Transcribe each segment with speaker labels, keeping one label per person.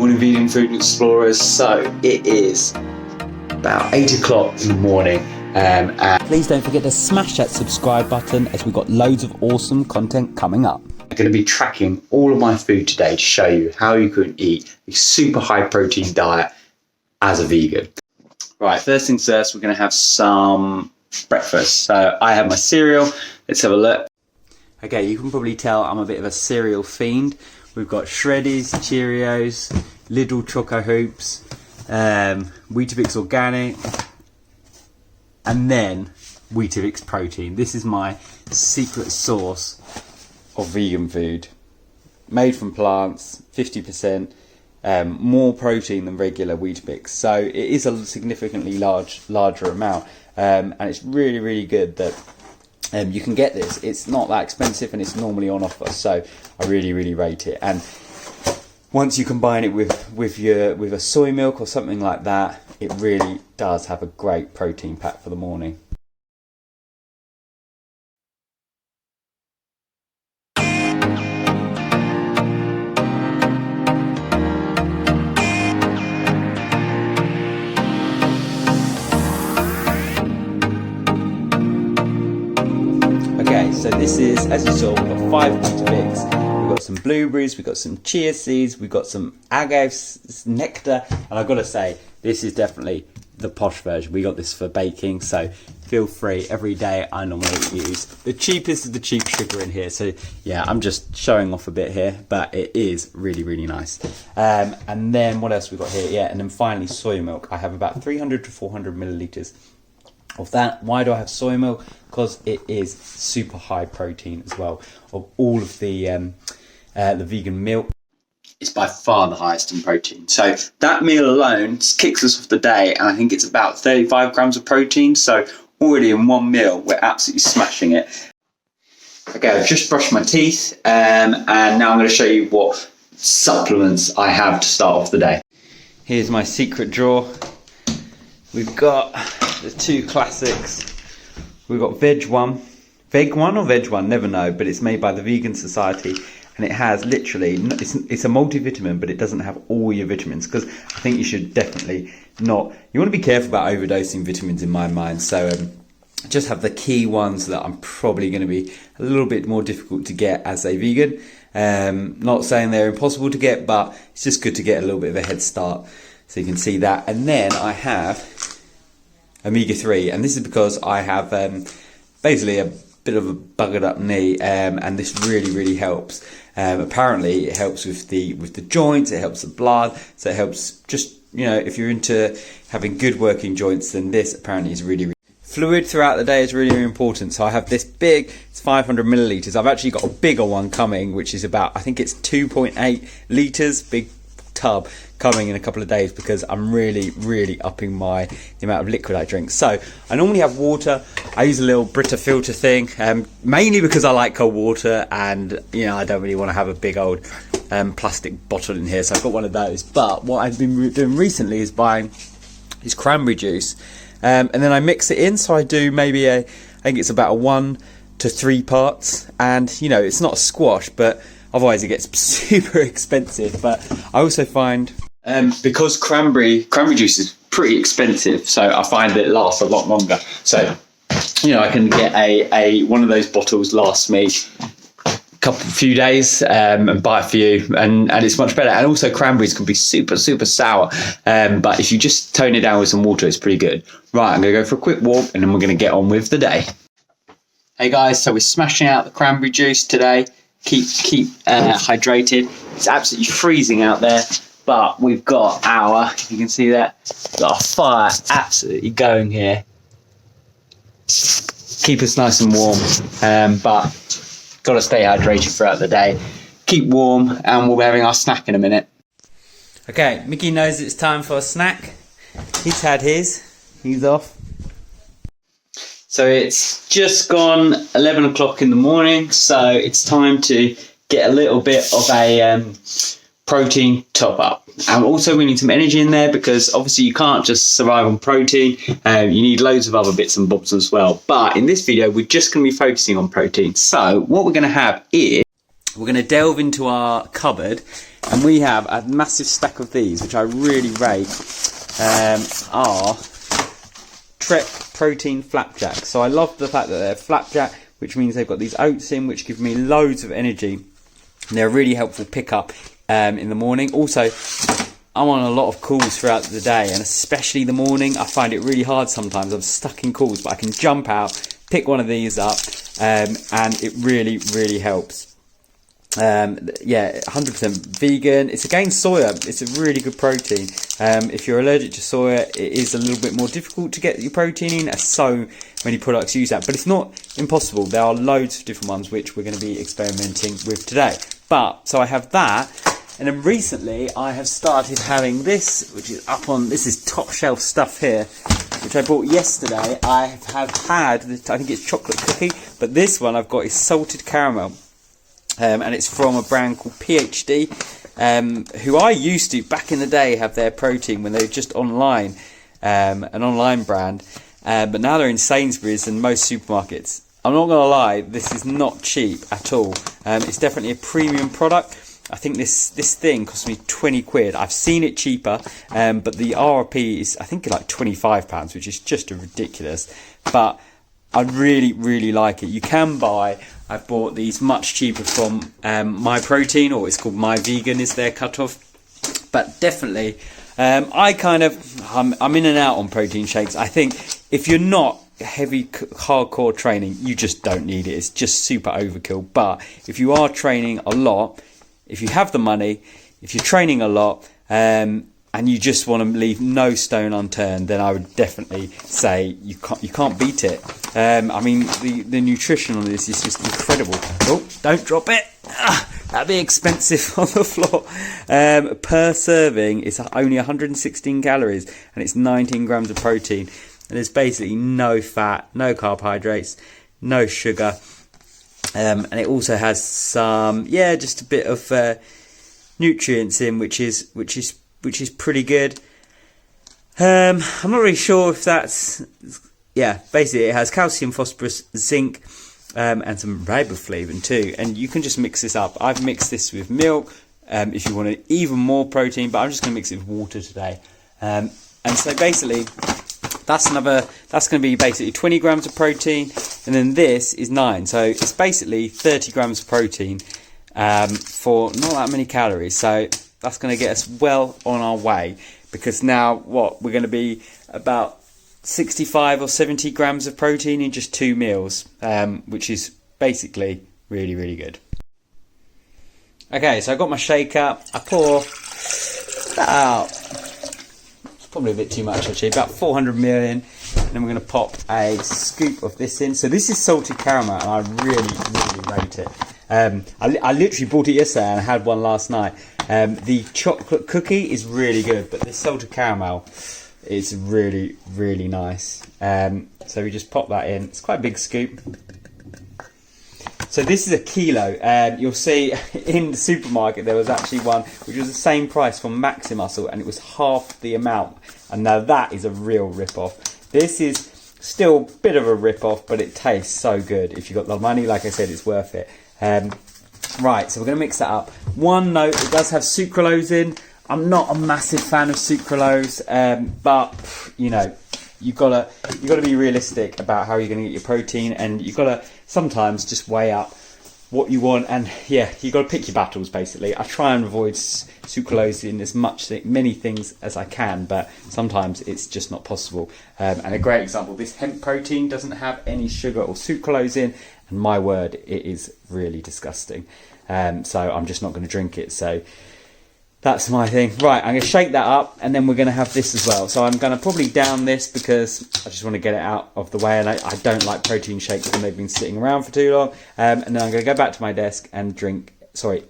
Speaker 1: Morning Vegan Food Explorers. So it is about 8 o'clock in the morning. And
Speaker 2: please don't forget to smash that subscribe button, as we've got loads of awesome content coming up.
Speaker 1: I'm going to be tracking all of my food today to show you how you can eat a super high protein diet as a vegan. Right, first things first, we're going to have some breakfast. So I have my cereal. Let's have a look.
Speaker 2: Okay, you can probably tell I'm a bit of a cereal fiend. We've got Shreddies, Cheerios, Lidl Choco Hoops, Weetabix Organic, and then Weetabix Protein. This is my secret sauce of vegan food. Made from plants, 50%, more protein than regular Weetabix. So it is a significantly larger amount, and it's really, really good that you can get this. It's not that expensive and it's normally on offer, so I really, really rate it. And once you combine it with a soy milk or something like that, it really does have a great protein pack for the morning. Okay, so this is, as you saw, we've got 5 Weetabix, we've got some blueberries, we've got some chia seeds, we've got some agave nectar, and I've got to say, this is definitely the posh version. We got this for baking, so feel free. Every day I normally use the cheapest of the cheap sugar in here, so yeah, I'm just showing off a bit here, but it is really, really nice. And then what else we got here? Yeah, and then finally soy milk. I have about 300 to 400 millilitres of that. Why do I have soy milk? Because it is super high protein as well. Of all of the vegan milk,
Speaker 1: it's by far the highest in protein. So that meal alone kicks us off the day, and I think it's about 35 grams of protein. So already in one meal, we're absolutely smashing it. Okay, I've just brushed my teeth, and now I'm going to show you what supplements I have to start off the day.
Speaker 2: Here's my secret drawer. We've got the 2 classics. We've got Veg 1 or Veg 1, never know, but it's made by the Vegan Society, and it has literally, it's a multivitamin, but it doesn't have all your vitamins, because I think you should definitely not, you want to be careful about overdosing vitamins in my mind, so just have the key ones that I'm probably going to be a little bit more difficult to get as a vegan. Not saying they're impossible to get, but it's just good to get a little bit of a head start, so you can see that. And then I have omega-3, and this is because I have basically a bit of a buggered up knee, and this really, really helps. Apparently it helps with the joints, it helps the blood, so it helps just, you know, if you're into having good working joints, then this apparently is really, really fluid throughout the day is really, really important. So I have this big, it's 500 millilitres. I've actually got a bigger one coming, which is about, I think it's 2.8 litres, big tub coming in a couple of days, because I'm really, really upping the amount of liquid I drink. So I normally have water. I use a little Brita filter thing, mainly because I like cold water, and you know, I don't really want to have a big old plastic bottle in here, so I've got one of those. But what I've been doing recently is buying this cranberry juice, and then I mix it in. So I do maybe I think it's about a 1 to 3 parts, and you know, it's not a squash, but otherwise it gets super expensive. But I also find because cranberry juice is pretty expensive, so I find that it lasts a lot longer. So you know, I can get a one of those bottles lasts me a few days, and buy a few, and it's much better. And also cranberries can be super, super sour, but if you just tone it down with some water, it's pretty good. Right, I'm gonna go for a quick walk, and then we're gonna get on with the day. Hey guys, so we're smashing out the cranberry juice today. Keep hydrated. It's absolutely freezing out there, but we've got our, if you can see that, got our fire absolutely going here. Keep us nice and warm, but got to stay hydrated throughout the day. Keep warm, and we'll be having our snack in a minute. Okay, Mickey knows it's time for a snack. He's had his, he's off.
Speaker 1: So it's just gone 11 o'clock in the morning, so it's time to get a little bit of a protein top up. And also we need some energy in there, because obviously you can't just survive on protein. You need loads of other bits and bobs as well. But in this video, we're just going to be focusing on protein. So what we're going to have is
Speaker 2: we're going to delve into our cupboard, and we have a massive stack of these, which I really rate, are Trek protein flapjacks. So I love the fact that they're flapjack, which means they've got these oats in, which give me loads of energy. And they're a really helpful pickup in the morning. Also, I'm on a lot of calls throughout the day, and especially the morning, I find it really hard sometimes. I'm stuck in calls, but I can jump out, pick one of these up, and it really, really helps. Yeah, 100% vegan. It's against soya. It's a really good protein. If you're allergic to soya, it is a little bit more difficult to get your protein in, as so many products use that. But it's not impossible. There are loads of different ones which we're going to be experimenting with today. But, so I have that. And then recently I have started having this, which is this is top shelf stuff here, which I bought yesterday. I have had, I think it's chocolate cookie, but this one I've got is salted caramel. And it's from a brand called PhD, who I used to, back in the day, have their protein when they were just online, an online brand. But now they're in Sainsbury's and most supermarkets. I'm not going to lie, this is not cheap at all. It's definitely a premium product. I think this thing cost me 20 quid. I've seen it cheaper, but the RRP is, I think, like £25, which is just ridiculous. But I really, really like it. You can buy, I've bought these much cheaper from My Protein, or it's called My Vegan is their cutoff. But definitely, I'm in and out on protein shakes. I think if you're not heavy, hardcore training, you just don't need it. It's just super overkill. But if you are training a lot, if you have the money, if you're training a lot, and you just want to leave no stone unturned, then I would definitely say you can't beat it. I mean, the nutrition on this is just incredible. Oh, don't drop it. That'd be expensive on the floor. Per serving, it's only 116 calories, and it's 19 grams of protein. And there's basically no fat, no carbohydrates, no sugar. And it also has some, just a bit of nutrients in, which is pretty good. I'm not really sure if that's, basically it has calcium, phosphorus, zinc, and some riboflavin too. And you can just mix this up. I've mixed this with milk if you want even more protein, but I'm just going to mix it with water today. And so basically, that's going to be basically 20 grams of protein, and then this is 9. So it's basically 30 grams of protein for not that many calories. So that's going to get us well on our way, because now we're going to be about 65 or 70 grams of protein in just 2 meals, which is basically really, really good. Okay, so I've got my shaker. I pour about, it's probably a bit too much actually, about 400 ml in, and then we're going to pop a scoop of this in. So this is salted caramel, and I really, really rate it. I literally bought it yesterday and I had one last night. The chocolate cookie is really good, but this salted caramel is really, really nice. So we just pop that in. It's quite a big scoop. So this is a kilo. You'll see in the supermarket there was actually one which was the same price from Maximuscle, and it was half the amount. And now that is a real rip-off. This is still a bit of a rip-off, but it tastes so good. If you've got the money, like I said, it's worth it. Right, so we're going to mix that up. One note, it does have sucralose in. I'm not a massive fan of sucralose, but you know, you've got to be realistic about how you're going to get your protein, and you've got to sometimes just weigh up what you want, and you've got to pick your battles basically. I try and avoid sucralose in as many things as I can, but sometimes it's just not possible. And a great example, this hemp protein doesn't have any sugar or sucralose in, and my word, it is really disgusting. So I'm just not going to drink it. So that's my thing. Right, I'm going to shake that up, and then we're going to have this as well. So I'm going to probably down this because I just want to get it out of the way, and I don't like protein shakes when they've been sitting around for too long. And then I'm going to go back to my desk and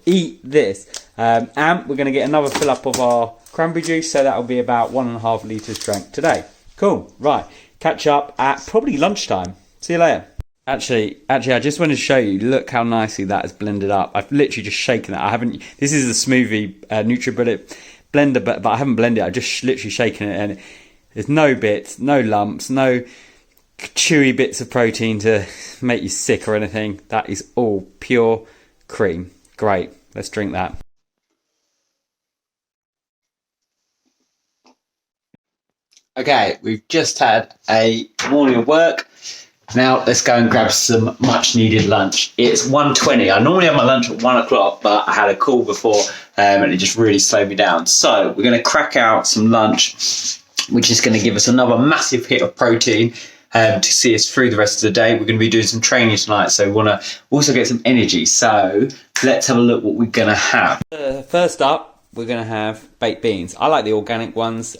Speaker 2: eat this. And we're going to get another fill up of our cranberry juice, so that'll be about 1.5 litres drank today. Cool, right. Catch up at probably lunchtime. See you later. Actually, I just wanted to show you, look how nicely that is blended up. I've literally just shaken it. This is a smoothie NutriBullet blender, but I haven't blended it. I've just literally shaken it, and there's no bits, no lumps, no chewy bits of protein to make you sick or anything. That is all pure cream. Great, let's drink that. Okay, we've just had a morning of work. Now let's go and grab some much needed lunch. It's 1:20. I normally have my lunch at 1 o'clock, but I had a call before and it just really slowed me down. So we're going to crack out some lunch, which is going to give us another massive hit of protein to see us through the rest of the day. We're going to be doing some training tonight, so we want to also get some energy. So let's have a look what we're going to have. First up, we're going to have baked beans. I like the organic ones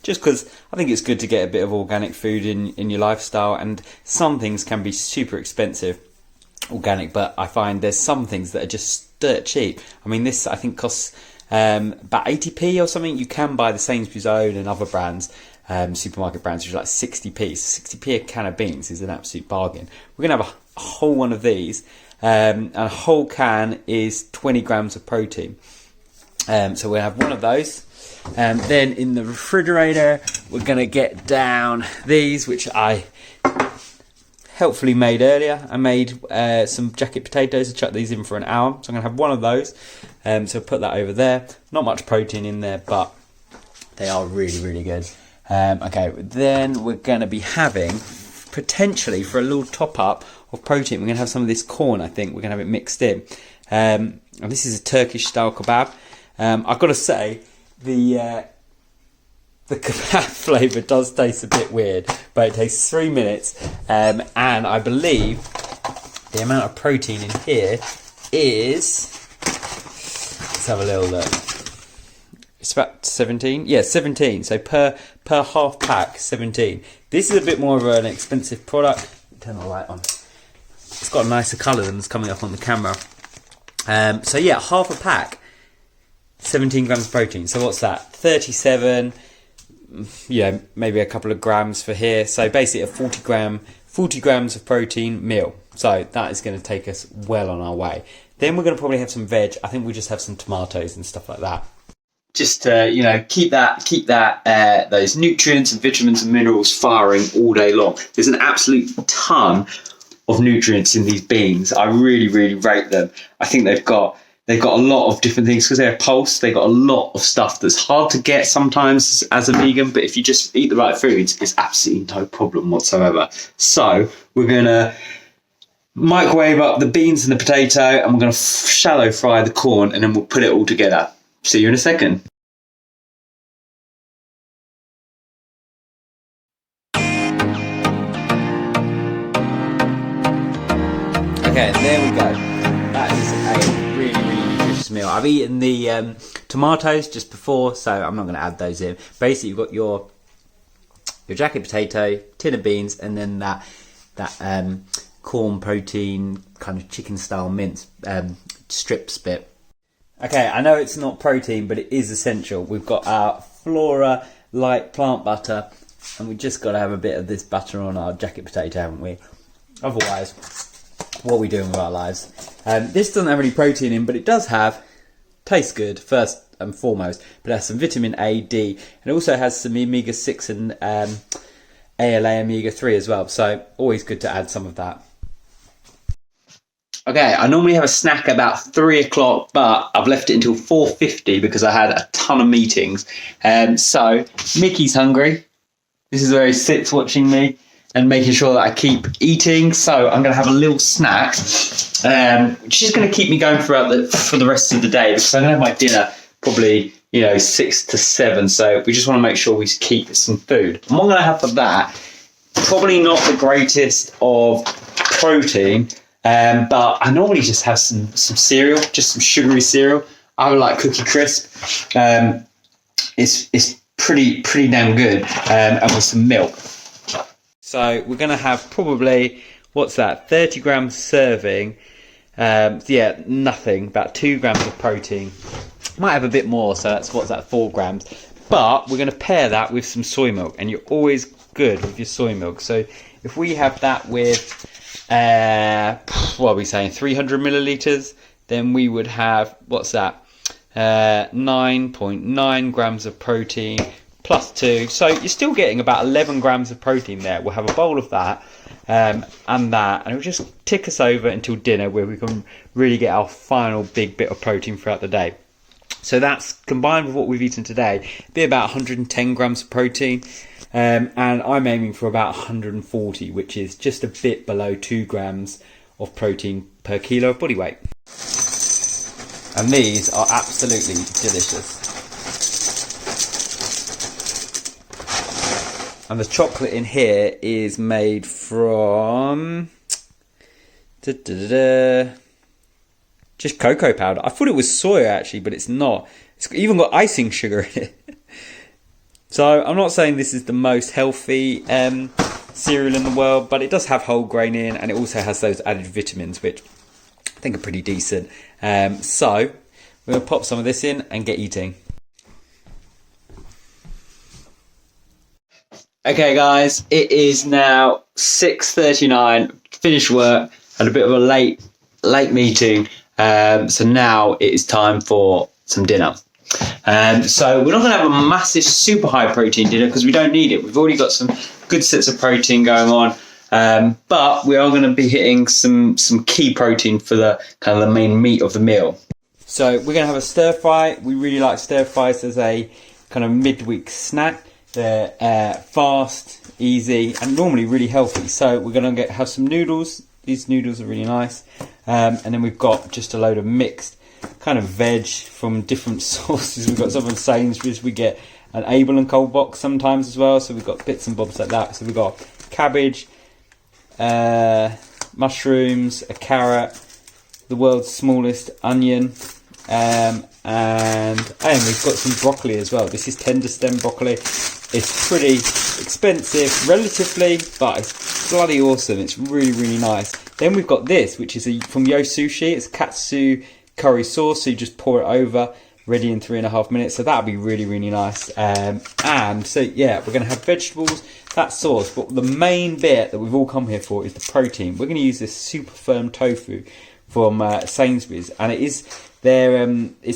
Speaker 2: just because I think it's good to get a bit of organic food in your lifestyle, and some things can be super expensive organic, but I find there's some things that are just dirt cheap. I mean, this I think costs about 80p or something. You can buy the Sainsbury's own and other brands, supermarket brands, which are like 60p. So 60p a can of beans is an absolute bargain. We're going to have a whole one of these, and a whole can is 20 grams of protein. So we'll have one of those. Then in the refrigerator, we're going to get down these, which I helpfully made earlier. I made some jacket potatoes. I chucked these in for an hour. So I'm going to have one of those. So put that over there. Not much protein in there, but they are really, really good. Okay, then we're going to be having, potentially for a little top up of protein, we're going to have some of this corn, I think. We're going to have it mixed in. And this is a Turkish style kebab. I've got to say, the kebab flavour does taste a bit weird, but it takes 3 minutes, and I believe the amount of protein in here is, let's have a little look, it's about 17, yeah, 17, so per half pack, 17. This is a bit more of an expensive product. Turn the light on. It's got a nicer colour than it's coming up on the camera. So yeah, half a pack, 17 grams of protein. So what's that? 37, yeah, maybe a couple of grams for here. So basically a 40 grams of protein meal. So that is going to take us well on our way. Then we're going to probably have some veg. I think we'll just have some tomatoes and stuff like that. Just to, keep that those nutrients and vitamins and minerals firing all day long. There's an absolute ton of nutrients in these beans. I really, really rate them. I think they've got a lot of different things because they're pulse. They've got a lot of stuff that's hard to get sometimes as a vegan, but if you just eat the right foods, it's absolutely no problem whatsoever. So we're going to microwave up the beans and the potato, and we're going to shallow fry the corn, and then we'll put it all together. See you in a second. Okay, there we go. That is a really, really nutritious meal. I've eaten the tomatoes just before, so I'm not going to add those in. Basically, you've got your jacket potato, tin of beans, and then that corn protein kind of chicken style mince strips bit. Okay, I know it's not protein, but it is essential. We've got our Flora light plant butter, and we've just got to have a bit of this butter on our jacket potato, haven't we? Otherwise, what are we doing with our lives? This doesn't have any protein in, but it does tastes good, first and foremost, but it has some vitamin A, D, and it also has some omega-6 and ALA omega-3 as well, so always good to add some of that. Okay, I normally have a snack about 3 o'clock, but I've left it until 4:50 because I had a ton of meetings. So Mickey's hungry. This is where he sits watching me and making sure that I keep eating. So I'm going to have a little snack, which is going to keep me going for the rest of the day, because I'm going to have my dinner probably 6 to 7. So we just want to make sure we keep some food. And what I'm going to have for that, probably not the greatest of protein. But I normally just have some cereal, just some sugary cereal. I would like Cookie Crisp. It's pretty damn good, and with some milk. So we're going to have probably, 30 grams serving. Nothing, about 2 grams of protein. Might have a bit more, so that's 4 grams. But we're going to pair that with some soy milk, and you're always good with your soy milk. So if we have that with, what are we saying, 300 millilitres, then we would have, 9.9 grams of protein plus 2. So you're still getting about 11 grams of protein there. We'll have a bowl of that. and that, and it will just tick us over until dinner, where we can really get our final big bit of protein throughout the day. So that's combined with what we've eaten today, be about 110 grams of protein, and I'm aiming for about 140, which is just a bit below 2 grams of protein per kilo of body weight. And these are absolutely delicious. And the chocolate in here is made from just cocoa powder. I thought it was soya actually, but it's not. It's even got icing sugar in it. So I'm not saying this is the most healthy cereal in the world, but it does have whole grain in, and it also has those added vitamins, which I think are pretty decent. So we're going to pop some of this in and get eating. Okay guys, it is now 6:39, finished work, had a bit of a late meeting, so now it is time for some dinner. So we're not going to have a massive super high protein dinner because we don't need it. We've already got some good sets of protein going on, but we are going to be hitting some key protein for the kind of the main meat of the meal. So we're going to have a stir fry. We really like stir fries as a kind of midweek snack. They're fast, easy, and normally really healthy. So we're going to have some noodles. These noodles are really nice. And then we've got just a load of mixed kind of veg from different sources. We've got some from Sainsbury's. We get an Able and Cold box sometimes as well. So we've got bits and bobs like that. So we've got cabbage, mushrooms, a carrot, the world's smallest onion, and we've got some broccoli as well. This is tender stem broccoli. It's pretty expensive relatively, but it's bloody awesome. It's really, really nice. Then we've got this, which is from Yo Sushi. It's katsu curry sauce, so you just pour it over, ready in 3.5 minutes. So that'll be really, really nice. And so yeah, we're going to have vegetables, that sauce, but the main bit that we've all come here for is the protein. We're going to use this super firm tofu from Sainsbury's, and it's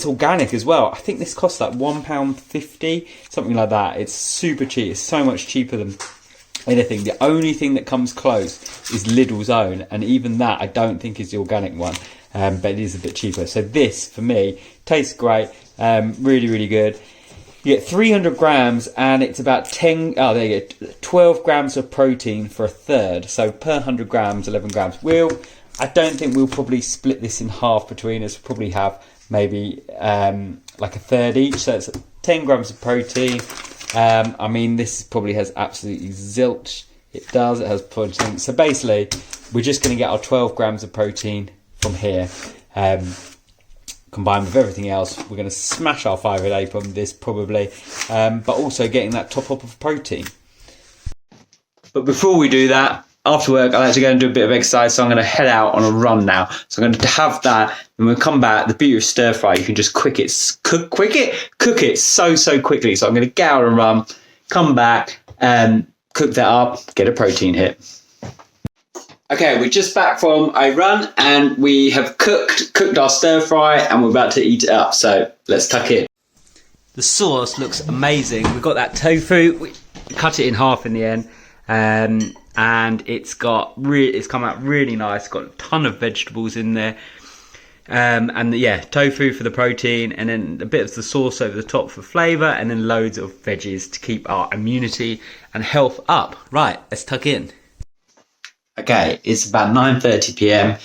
Speaker 2: organic as well. I think this costs like £1.50, something like that. It's super cheap. It's so much cheaper than anything. The only thing that comes close is Lidl's own, and even that I don't think is the organic one, but it is a bit cheaper. So this for me tastes great, really, really good. You get 300 grams, and it's about 12 grams of protein for a third. So per 100 grams, 11 grams. I don't think we'll probably split this in half between us. We'll probably have maybe like a third each. So it's 10 grams of protein. I mean, this probably has absolutely zilch. It does. It has protein. So basically, we're just going to get our 12 grams of protein from here. Combined with everything else, we're going to smash our 5 a day from this probably. But also getting that top up of protein. But before we do that, after work, I like to go and do a bit of exercise, so I'm going to head out on a run now. So I'm going to have that, and we'll come back. The beauty of stir fry, you can just cook it so quickly. So I'm going to get out and run, come back, and cook that up, get a protein hit. Okay, we're just back from a run, and we have cooked our stir fry, and we're about to eat it up. So let's tuck in. The sauce looks amazing. We've got that tofu. We cut it in half in the end. And it's come out really nice. Got a ton of vegetables in there, and yeah, tofu for the protein, and then a bit of the sauce over the top for flavour, and then loads of veggies to keep our immunity and health up. Right, let's tuck in. Okay, it's about 9:30 p.m.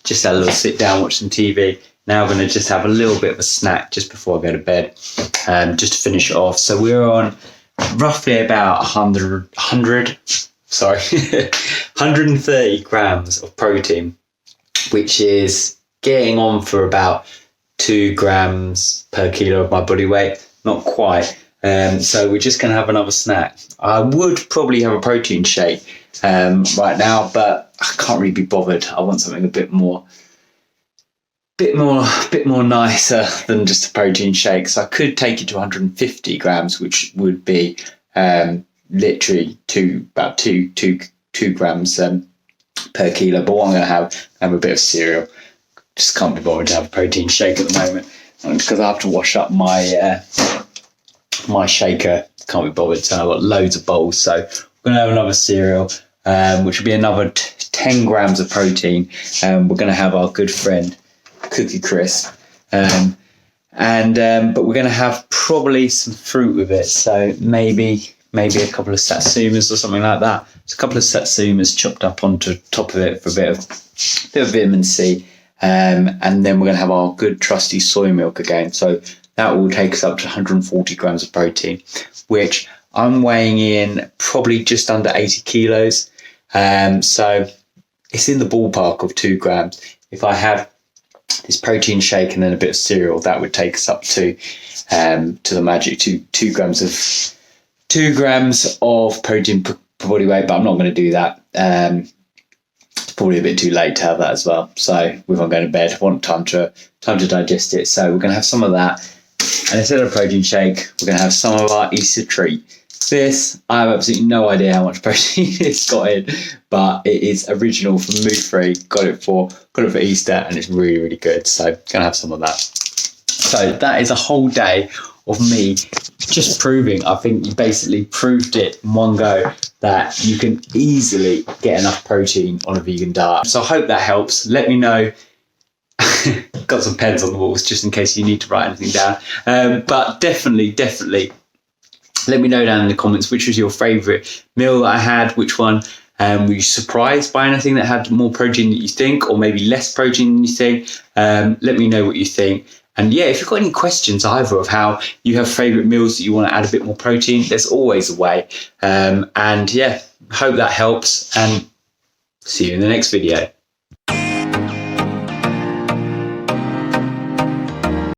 Speaker 2: Just had a little sit down, watch some TV. Now I'm going to just have a little bit of a snack just before I go to bed, just to finish it off. So we're on roughly about 130 grams of protein, which is getting on for about 2 grams per kilo of my body weight. Not quite. So we're just going to have another snack. I would probably have a protein shake right now, but I can't really be bothered. I want something a bit more nicer than just a protein shake. So I could take it to 150 grams, which would be literally about two grams per kilo. But what I'm going to have a bit of cereal. Just can't be bothered to have a protein shake at the moment, because I have to wash up my my shaker. Can't be bothered. So I've got loads of bowls. So we're going to have another cereal.
Speaker 1: which will be another 10 grams of protein. We're going to have our good friend Cookie Crisp. But we're going to have probably some fruit with it. So maybe a couple of satsumas or something like that. It's a couple of satsumas chopped up onto top of it for a bit of vitamin C. And then we're going to have our good trusty soy milk again. So that will take us up to 140 grams of protein, which I'm weighing in probably just under 80 kilos. So it's in the ballpark of 2 grams. If I have this protein shake and then a bit of cereal, that would take us up to the magic 2 grams of protein per body weight. But I'm not going to do that. It's probably a bit too late to have that as well. So if I'm going to bed, I want time to digest it. So we're going to have some of that. And instead of a protein shake, we're going to have some of our Easter treat. This, I have absolutely no idea how much protein it's got in, but it is original from Mood Free. Got it for Easter, and it's really, really good. So gonna have some of that. So that is a whole day of me just proving. I think you basically proved it in one go that you can easily get enough protein on a vegan diet. So I hope that helps. Let me know. Got some pens on the walls just in case you need to write anything down. But definitely. Let me know down in the comments which was your favourite meal that I had, which one were you surprised by anything that had more protein than you think, or maybe less protein than you think. Let me know what you think. And yeah, if you've got any questions either of how you have favourite meals that you want to add a bit more protein, there's always a way. And yeah, hope that helps, and see you in the next video.